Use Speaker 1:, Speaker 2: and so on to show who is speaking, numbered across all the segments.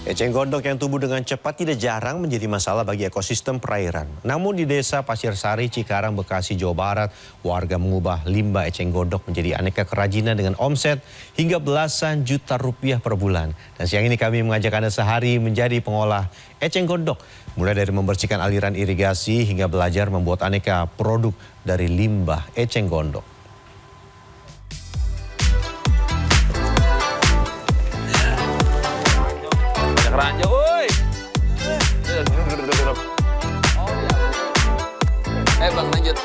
Speaker 1: Eceng gondok yang tumbuh dengan cepat tidak jarang menjadi masalah bagi ekosistem perairan. Namun di desa Pasir Sari, Cikarang, Bekasi, Jawa Barat, warga mengubah limbah eceng gondok menjadi aneka kerajinan dengan omset hingga belasan juta rupiah per bulan. Dan siang ini kami mengajak Anda sehari menjadi pengolah eceng gondok. Mulai dari membersihkan aliran irigasi hingga belajar membuat aneka produk dari limbah eceng gondok.
Speaker 2: Keranjang, woi. Oh iya. Bang lanjut.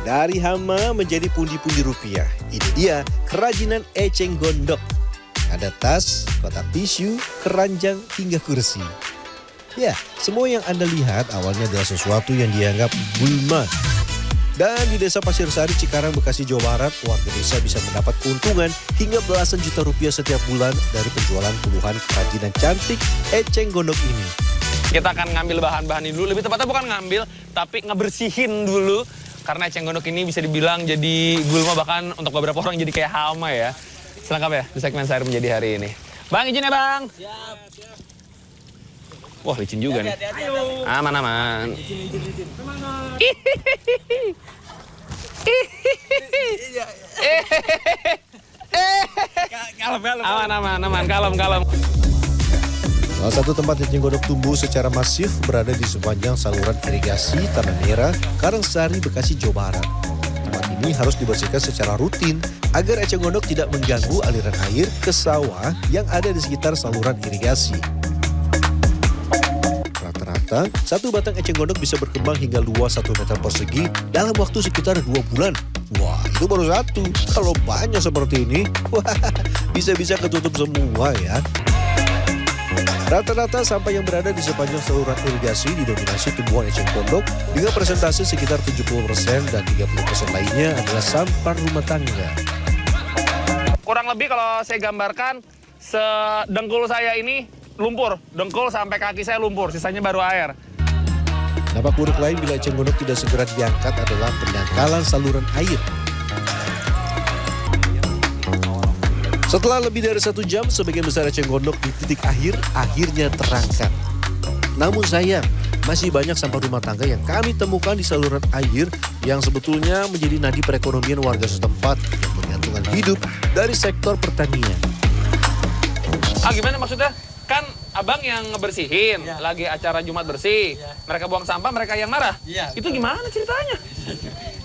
Speaker 1: Dari hama menjadi pundi-pundi rupiah. Ini dia kerajinan eceng gondok. Ada tas, kotak tisu, keranjang, hingga kursi. Ya, semua yang Anda lihat awalnya adalah sesuatu yang dianggap gulma. Dan di desa Pasir Sari, Cikarang, Bekasi, Jawa Barat, warga desa bisa mendapat keuntungan hingga belasan juta rupiah setiap bulan dari penjualan puluhan kerajinan cantik eceng gondok ini.
Speaker 2: Kita akan ngambil bahan-bahan ini dulu. Lebih tepatnya bukan ngambil, tapi ngebersihin dulu. Karena eceng gondok ini bisa dibilang jadi gulma, bahkan untuk beberapa orang jadi kayak hama ya. Selengkap ya di segmen Sehari Menjadi hari ini. Bang, izin ya Bang. Siap. Wah, licin juga nih. Aman-aman. Aman, kalem.
Speaker 1: Salah satu tempat eceng gondok tumbuh secara masif berada di sepanjang saluran irigasi Tanah Merah, Karangsari, Bekasi, Jawa Barat. Tempat ini harus dibersihkan secara rutin agar eceng gondok tidak mengganggu aliran air ke sawah yang ada di sekitar saluran irigasi. Rata-rata, satu batang eceng gondok bisa berkembang hingga luas 1 meter persegi dalam waktu sekitar 2 bulan. Wah, itu baru satu. Kalau banyak seperti ini, wah, bisa-bisa ketutup semua ya. Rata-rata sampah yang berada di sepanjang saluran irigasi didominasi tumbuhan eceng gondok dengan presentase sekitar 70% dan 30% lainnya adalah sampah rumah tangga.
Speaker 2: Kurang lebih kalau saya gambarkan, sedengkul saya ini lumpur, dengkul sampai kaki saya lumpur, sisanya baru air.
Speaker 1: Dampak buruk lain bila eceng gondok tidak segera diangkat adalah pendangkalan saluran air. Setelah lebih dari 1 jam, sebagian besar eceng gondok di titik akhirnya terangkat. Namun sayang, masih banyak sampah rumah tangga yang kami temukan di saluran air yang sebetulnya menjadi nadi perekonomian warga setempat yang menggantungkan hidup dari sektor pertanian.
Speaker 2: Gimana maksudnya? Kan abang yang ngebersihin, ya. Lagi acara Jumat bersih, ya. Mereka buang sampah, mereka yang marah. Ya, itu gimana ceritanya?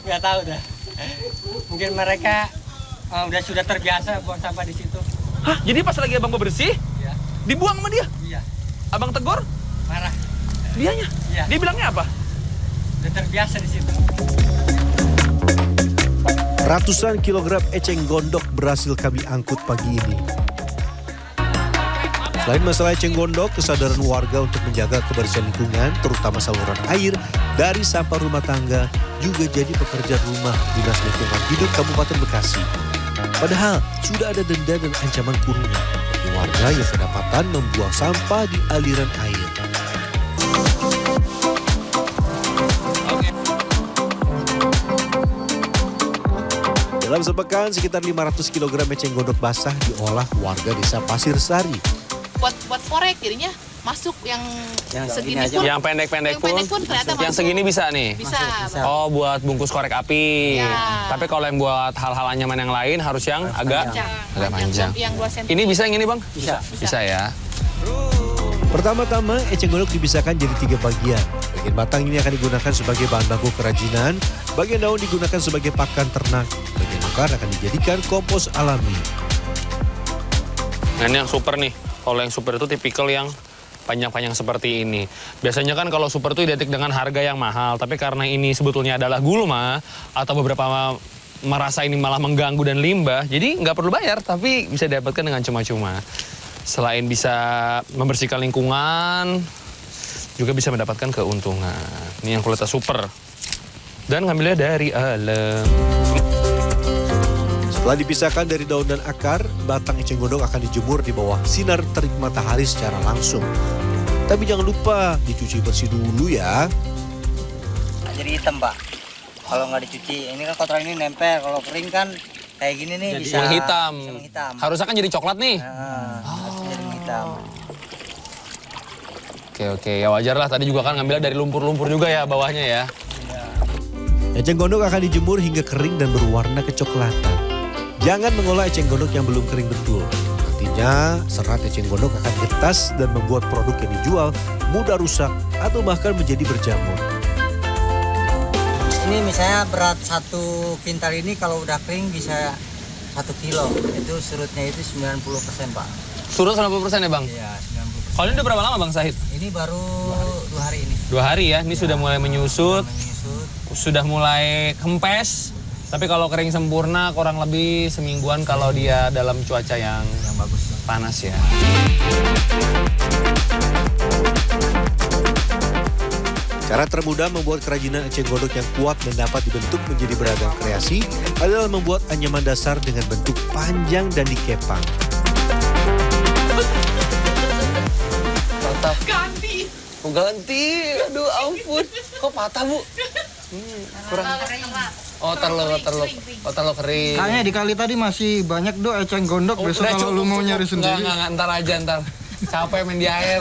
Speaker 3: Nggak tahu dah. Mungkin mereka sudah terbiasa buang sampah di situ.
Speaker 2: Hah? Jadi pas lagi abang bebersih, ya. Dibuang sama dia?
Speaker 3: Iya.
Speaker 2: Abang tegur?
Speaker 3: Marah.
Speaker 2: Dianya? Ya. Dia bilangnya apa?
Speaker 3: Udah terbiasa di situ.
Speaker 1: Ratusan kilogram eceng gondok berhasil kami angkut pagi ini. Selain masalah eceng gondok, kesadaran warga untuk menjaga kebersihan lingkungan, terutama saluran air, dari sampah rumah tangga, juga jadi pekerjaan rumah Dinas Lingkungan Hidup Kabupaten Bekasi. Padahal, sudah ada denda dan ancaman kurungan bagi warga yang kedapatan membuang sampah di aliran air. Dalam sepekan, sekitar 500 kg eceng gondok basah diolah warga desa Pasir Sari.
Speaker 4: Buat korek jadinya masuk yang segini pun.
Speaker 2: Yang pendek-pendek pun
Speaker 4: ternyata
Speaker 2: yang
Speaker 4: masuk.
Speaker 2: segini bisa nih?
Speaker 4: Bisa.
Speaker 2: Oh, buat bungkus korek api.
Speaker 4: Ya.
Speaker 2: Tapi kalau yang buat hal-hal anyaman yang lain harus yang agak panjang.
Speaker 4: Yang 2 cm.
Speaker 2: Ini bisa yang ini Bang?
Speaker 4: Bisa
Speaker 2: Ya.
Speaker 1: Pertama-tama eceng gondok dipisahkan jadi 3 bagian. Bagian batang ini akan digunakan sebagai bahan baku kerajinan. Bagian daun digunakan sebagai pakan ternak. Bagian akar akan dijadikan kompos alami.
Speaker 2: Nah, ini yang super nih. Kalau yang super itu tipikal yang panjang-panjang seperti ini. Biasanya kan kalau super itu identik dengan harga yang mahal. Tapi karena ini sebetulnya adalah gulma atau beberapa merasa ini malah mengganggu dan limbah, jadi nggak perlu bayar, tapi bisa didapatkan dengan cuma-cuma. Selain bisa membersihkan lingkungan, juga bisa mendapatkan keuntungan. Ini yang kualitas super. Dan ngambilnya dari alam.
Speaker 1: Setelah dipisahkan dari daun dan akar, batang eceng gondok akan dijemur di bawah sinar terik matahari secara langsung. Tapi jangan lupa dicuci bersih dulu ya.
Speaker 3: Jadi hitam, Pak. Kalau nggak dicuci, ini kan kotoran ini nempel. Kalau kering kan kayak gini nih bisa
Speaker 2: menghitam.
Speaker 3: bisa menghitam.
Speaker 2: Harusnya kan jadi coklat nih.
Speaker 3: Harusnya jadi menghitam.
Speaker 2: Oke, ya wajar lah. Tadi juga kan ngambil dari lumpur-lumpur juga ya bawahnya ya.
Speaker 1: Eceng gondok akan dijemur hingga kering dan berwarna kecoklatan. Jangan mengolah eceng gondok yang belum kering betul. Nantinya serat eceng gondok akan getas dan membuat produk yang dijual mudah rusak atau bahkan menjadi berjamur.
Speaker 3: Ini misalnya berat 1 kintal ini kalau udah kering bisa 1 kilo. Itu surutnya itu 90% Pak.
Speaker 2: Surut 90% ya Bang?
Speaker 3: Iya 90%.
Speaker 2: Kalau ini udah berapa lama Bang Sahid?
Speaker 3: Ini baru 2 hari ini.
Speaker 2: 2 hari ya, ini sudah mulai menyusut,
Speaker 3: Menyusut.
Speaker 2: sudah mulai kempes. Tapi kalau kering sempurna kurang lebih semingguan kalau dia dalam cuaca yang
Speaker 3: Bagus.
Speaker 2: panas ya.
Speaker 1: Cara termudah membuat kerajinan eceng gondok yang kuat dan dapat dibentuk menjadi beragam kreasi adalah membuat anyaman dasar dengan bentuk panjang dan dikepang.
Speaker 2: Mantap.
Speaker 4: Ganti.
Speaker 2: Mau ganti, aduh ampun. Kok patah Bu? Kurang. Oh terlalu kering.
Speaker 5: Kayaknya di kali tadi masih banyak do eceng gondok. Besok
Speaker 2: Udah
Speaker 5: kalau lu mau nyari sendiri.
Speaker 2: Enggak, ntar aja ntar. Capek main di air.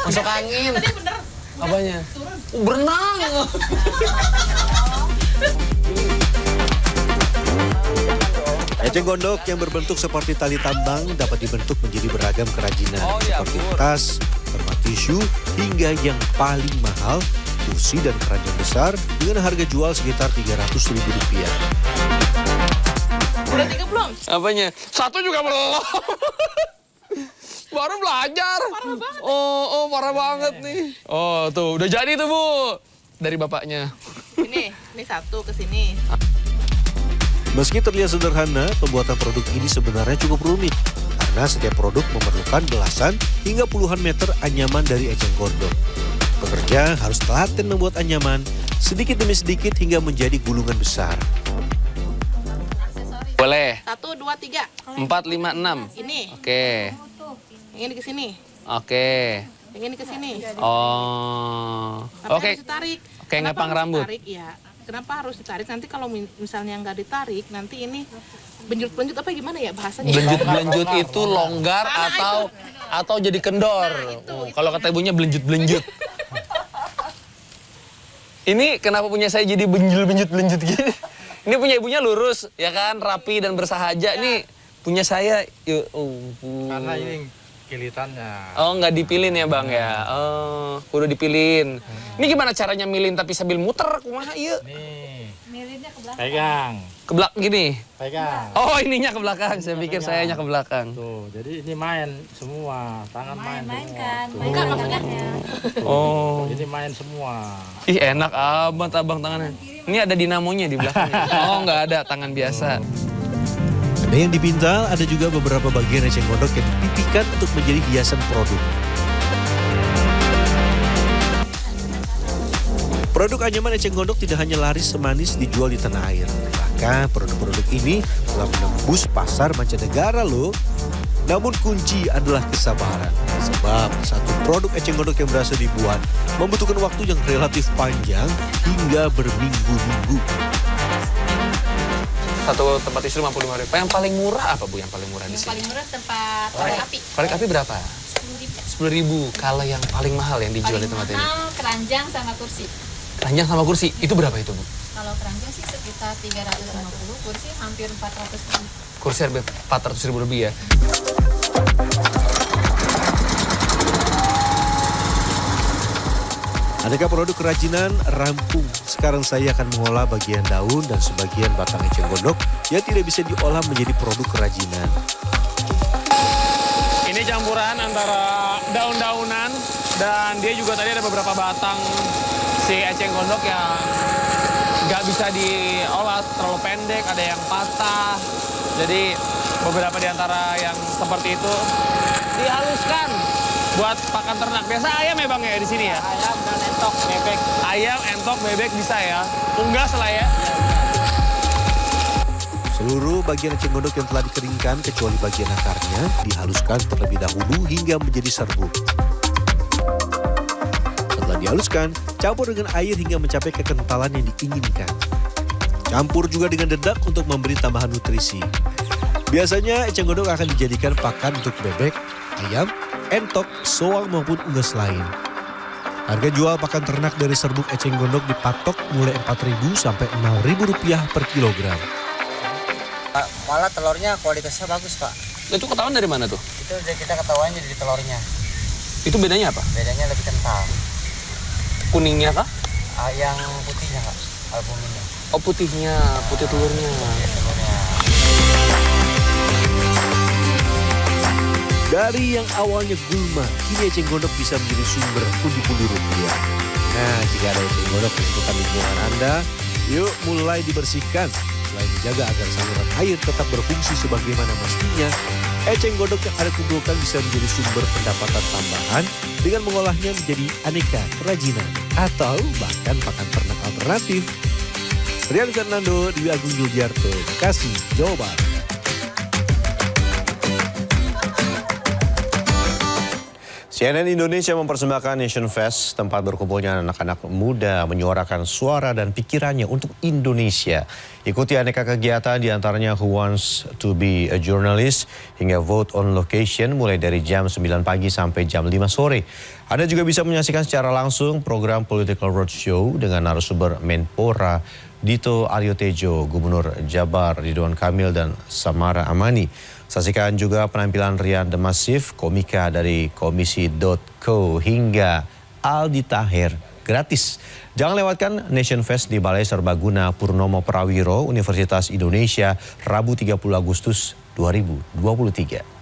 Speaker 2: Masuk angin.
Speaker 4: Tadi bener.
Speaker 2: Apanya? Berenang.
Speaker 1: Eceng gondok yang berbentuk seperti tali tambang dapat dibentuk menjadi beragam kerajinan seperti tas, tempat tisu, hingga yang paling mahal, kursi dan keranjang besar dengan harga jual sekitar Rp300.000.
Speaker 4: Udah 3 belum?
Speaker 2: Apanya? 1 juga belum. Baru belajar.
Speaker 4: Parah banget.
Speaker 2: Oh, parah banget nih. Oh, tuh udah jadi tuh, Bu. Dari bapaknya.
Speaker 4: Ini 1 ke sini.
Speaker 1: Meski terlihat sederhana, pembuatan produk ini sebenarnya cukup rumit karena setiap produk memerlukan belasan hingga puluhan meter anyaman dari eceng gondok. Pekerja harus telaten membuat anyaman sedikit demi sedikit hingga menjadi gulungan besar.
Speaker 2: Boleh.
Speaker 4: 1, 2, 3.
Speaker 2: 4, 5, 6.
Speaker 4: Ini.
Speaker 2: Oke.
Speaker 4: Yang ini ke sini.
Speaker 2: Oke.
Speaker 4: Yang ini ke sini.
Speaker 2: Oh.
Speaker 4: Tapi
Speaker 2: Oke.
Speaker 4: harus ditarik.
Speaker 2: Kayak
Speaker 4: Kenapa
Speaker 2: ngepang
Speaker 4: harus
Speaker 2: rambut.
Speaker 4: Ditarik ya. Kenapa harus ditarik? Nanti kalau misalnya nggak ditarik, nanti ini benjut-benjut apa gimana ya bahasanya?
Speaker 2: Belenjut-belenjut itu longgar atau jadi kendor. Oh, kalau kata ibunya belenjut-belenjut. Ini kenapa punya saya jadi benjut-benjut gini? Ini punya ibunya lurus, ya kan, rapi dan bersahaja. Ini punya saya,
Speaker 5: Karena ini kilitannya.
Speaker 2: oh nggak dipilin ya bang ya? Oh, udah dipilin. Ini gimana caranya milin tapi sambil muter? Kumaha iya?
Speaker 5: Nih,
Speaker 6: Milinnya ke belakang.
Speaker 5: pegang,
Speaker 2: Ke belakang gini.
Speaker 5: pegang.
Speaker 2: Oh ininya ke belakang, saya pikir sayanya ke belakang.
Speaker 5: Tuh, jadi ini main semua, tangan main,
Speaker 6: Main
Speaker 5: semua.
Speaker 6: kan,
Speaker 5: Tuh.
Speaker 6: main maksudnya.
Speaker 2: Oh,
Speaker 5: Ini main semua.
Speaker 2: ih enak amat abang tangannya. Ini ada dinamonya di belakangnya. Oh nggak ada, tangan biasa.
Speaker 1: Ada yang dipintal, ada juga beberapa bagian eceng gondok yang dipipihkan untuk menjadi hiasan produk. Produk anyaman eceng gondok tidak hanya laris semanis dijual di tanah air. Bahkan produk-produk ini telah menembus pasar mancanegara loh. Namun kunci adalah kesabaran. Sebab satu produk eceng gondok yang berhasil dibuat membutuhkan waktu yang relatif panjang hingga berminggu-minggu.
Speaker 2: Satu tempat tisu 55.000. Yang paling murah apa Bu? Yang paling murah di
Speaker 6: Yang
Speaker 2: sini?
Speaker 6: paling murah tempat korek api.
Speaker 2: Korek api berapa? 10.000.
Speaker 6: 10.000.
Speaker 2: Kalau yang paling mahal yang dijual di
Speaker 6: Paling
Speaker 2: tempat ini?
Speaker 6: mahal keranjang sama kursi.
Speaker 2: Keranjang sama kursi. Itu berapa itu Bu?
Speaker 6: Kalau keranjang sih sekitar 350, kursi hampir 400.000.
Speaker 2: Kursi harga 400.000 lebih ya.
Speaker 1: Aneka produk kerajinan rampung. Sekarang saya akan mengolah bagian daun dan sebagian batang eceng gondok yang tidak bisa diolah menjadi produk kerajinan.
Speaker 2: Ini campuran antara daun-daunan dan dia juga tadi ada beberapa batang si eceng gondok yang nggak bisa diolah, terlalu pendek, ada yang patah. Jadi beberapa di antara yang seperti itu dihaluskan buat pakan ternak. Biasa ayam ya bang ya di sini ya?
Speaker 3: Ayam dan entok bebek.
Speaker 2: Ayam, entok, bebek bisa ya? Unggas lah ya?
Speaker 1: Seluruh bagian eceng gondok yang telah dikeringkan kecuali bagian akarnya dihaluskan terlebih dahulu hingga menjadi serbuk. Setelah dihaluskan, campur dengan air hingga mencapai kekentalan yang diinginkan. Campur juga dengan dedak untuk memberi tambahan nutrisi. Biasanya eceng gondok akan dijadikan pakan untuk bebek, ayam, entok, soang maupun unggas lain. Harga jual pakan ternak dari serbuk eceng gondok dipatok mulai Rp4.000 sampai Rp6.000 per kilogram.
Speaker 3: Malah telurnya kualitasnya bagus, Pak.
Speaker 2: Itu ketahuan dari mana tuh?
Speaker 3: Itu kita ketahuannya dari telurnya.
Speaker 2: Itu bedanya apa?
Speaker 3: Bedanya lebih kental.
Speaker 2: Kuningnya kah?
Speaker 3: Yang putihnya, Kak. Albuminnya.
Speaker 2: Oh putihnya, putih telurnya.
Speaker 3: Telurnya.
Speaker 1: Dari yang awalnya gulma, kini eceng gondok bisa menjadi sumber pundi-pundi rupiah. Nah, jika ada eceng gondok di sekitar lingkungan Anda, yuk mulai dibersihkan. Selain menjaga agar saluran air tetap berfungsi sebagaimana mestinya, eceng gondok yang Anda kumpulkan bisa menjadi sumber pendapatan tambahan dengan mengolahnya menjadi aneka kerajinan atau bahkan pakan ternak alternatif. Rian Fernando, Dwi Agung Yuldiarto, Bekasi, Jawa Barat. CNN Indonesia mempersembahkan Nation Fest, tempat berkumpulnya anak-anak muda menyuarakan suara dan pikirannya untuk Indonesia. Ikuti aneka kegiatan diantaranya Who Wants to be a Journalist hingga Vote on Location mulai dari jam 9 pagi sampai jam 5 sore. Anda juga bisa menyaksikan secara langsung program Political Roadshow dengan narasumber Menpora Dito Aryo Tejo, Gubernur Jabar Ridwan Kamil dan Samara Amani. Saksikan juga penampilan Rian The Massive, komika dari Komisi.co hingga Aldi Taher gratis. Jangan lewatkan Nation Fest di Balai Serbaguna Purnomo Prawiro, Universitas Indonesia, Rabu 30 Agustus 2023.